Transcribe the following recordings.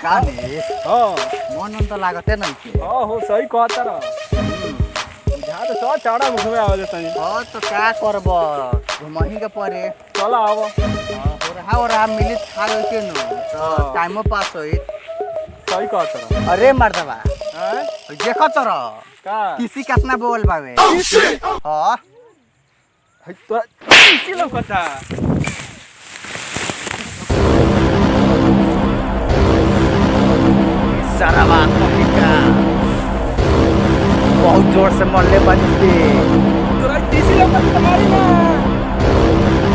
का नहीं मन तो लागते नहीं के हो सही कहता रह बुझा तो सब चाड़ा मुखमे आवे तनी तो का करबो घुमही के परे चल आव और हम मिली खा गए के नो तो टाइमो पास होई सही कहता रह अरे मर्दबा हैं देखो तो का किसी कितना बोल बावे हां है तोरा किसी लौकता सरवा का बहुत जोर से मरले बजते तोरा किसी लौकता तुम्हारी ना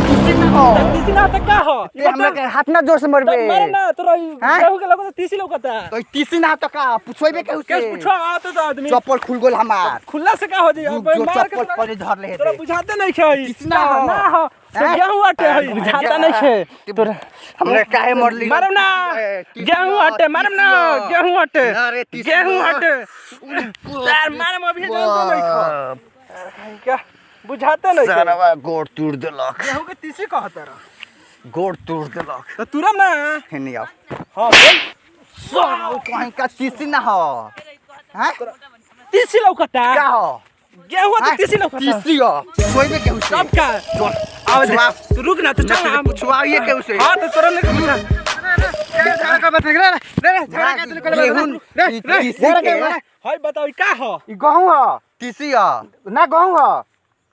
किसी ना हो तीसी ना त का हो ये हमरा के हाथ ना जोर से मरबे मारे ना तोरा गेहूं के लौकता तीसी लौकता तो तीसी ना तो का पूछोइबे के केस उसे पूछो आ तो आदमी चप्पल खुल गेल हमार खुला से का हो जी जो मार के चप्पल पर धर ले तोरा बुझाते नहीं छै किसी ना हो ना हो गेहूं आटे है बुझाता नहीं छै तोरा हमरे काहे मरली मारम ना गेहूं आटे मारम ना गेहूं आटे अरे गेहूं आटे यार मारम अभी जानतो नहीं खा क्या बुझाते नहीं सरवा गोड़ तोड़ देलक गेहूं के तीसी कहता रह गोड़ तोड़ देलक तो तुरम ना हेनी आओ हां बोल सो कहीं का तीसी ना हो हैं तीसी लौकता का हो गेहूं तो तीसी लौकता तीसी हो सोइबे के उसे सब का आओ दे तू रुक ना तू चल हम पूछवा ये के उसे हां तो तोरा नहीं बुझा झगड़ा का बात रे रे झगड़ा का तू कर झगड़ा के हाय बताओ का हो ई गहूं हो तीसी हो ना गहूं हो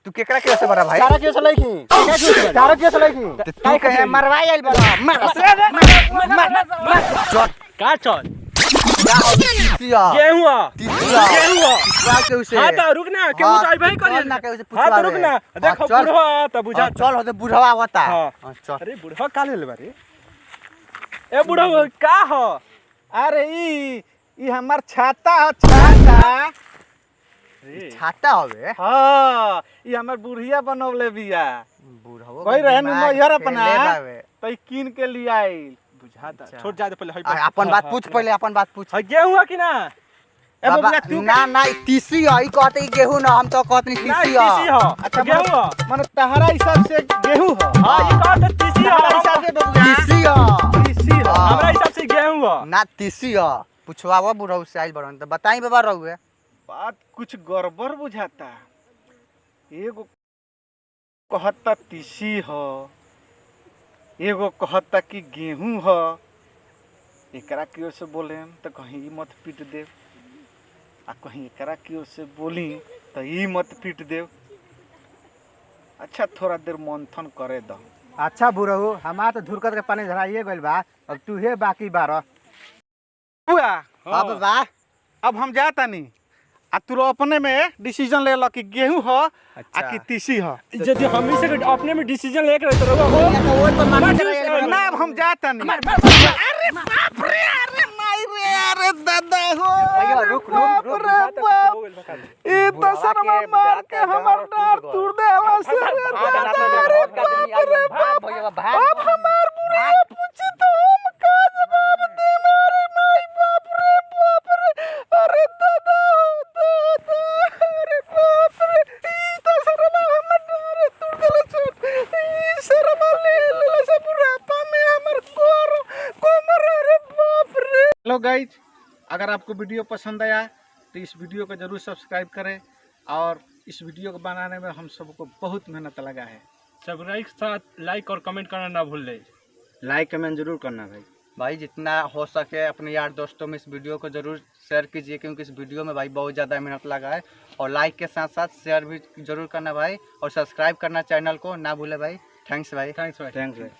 तू केकरा के से बड़ा भाई तारा के से लईखी तारा के से लईखी तू कहे मरवाई आइल बड़ा मार चल का चल क्या हो तीसी हो गेहूं तीसी हो गेहूं पूछवा के उसे हां तो रुक ना केहू तो आई भाई करी ना के उसे हां पूछवा तो रुक ना देखो बुढ़वा तो बुझा चल हो तो बुढ़वा आवता हां चल अरे बुढ़वा का ले बारे ए बुढ़वा का हो अरे ई हमार छाता है छाता छाता होवे हाँ ई हमार बुढ़िया बनवले बिया बुढ़वा कोई रहन मैहर अपना तो कीन के लिए आइल बुझाता छोड़ जा दे पहले हाय अपन बात पूछ पहले अपन बात पूछ गेहूं कि ना ए बाबा बबुआ तू ना ना तीसी हो ई कहते ई गेहूं ना हम तो कहते नहीं तीसी हो तीसी हो अच्छा गेहूं माने तहरा हिसाब से गेहूं हो हां ये कहत तीसी हो हमारा हिसाब से बबुआ तीसी हो तीसी हो हमरा हिसाब से गेहूं हो ना तीसी हो पूछवावा बुढ़ऊ से आइल बड़न तो बताई बाबा रहुए बात कुछ गड़बड़ बुझाता एगो कहता तीसी हो एगो कहता कि गेहूं हो एकरा की ओर से बोले तो कहीं ई मत पीट देव आ कहीं एकरा की ओर से बोली तो ई मत पीट देव अच्छा थोड़ा देर मंथन करे दो अच्छा बुढ़ऊ हमार तो धुरकत के पानी झराइए गइल बा अब तू हे बाकी बारह हुआ हां बाबा अब हम जाता नहीं आ तू अपने में डिसीजन ले लो कि गेहूं हो आ कि तीसी हो यदि हम ही से अपने में डिसीजन लेकर तो रहुआ हो ना अब हम जाता नहीं अरे बाप रे अरे माई रे अरे दादा हो भैया रुक रुक रुक ई तो शर्मा मार के हमर डार तोड़ दे हवा से भैया भाग अब हमार बुढ़िया पूछी तो हम का जवाब दे मारे माई बाप रे अरे दादा दादा अरे बाप रे ई तो शर्मा हमर डार तोड़ देले छोट ई शर्मा ले से बुढ़ापा में हमर कोमर अरे बाप रे। हेलो गाइज, अगर आपको वीडियो पसंद आया तो इस वीडियो को जरूर सब्सक्राइब करें और इस वीडियो को बनाने में हम सबको बहुत मेहनत लगा है। सब्सक्राइब के साथ लाइक और कमेंट करना ना भूलें। लाइक कमेंट जरूर करना भाई। भाई जितना हो सके अपने यार दोस्तों में इस वीडियो को जरूर शेयर कीजिए क्योंकि इस वीडियो में भाई बहुत ज़्यादा मेहनत लगा है और लाइक के साथ साथ शेयर भी जरूर करना भाई और सब्सक्राइब करना चैनल को ना भूले भाई। थैंक्स भाई। थैंक्स भाई। थैंक्स भाई।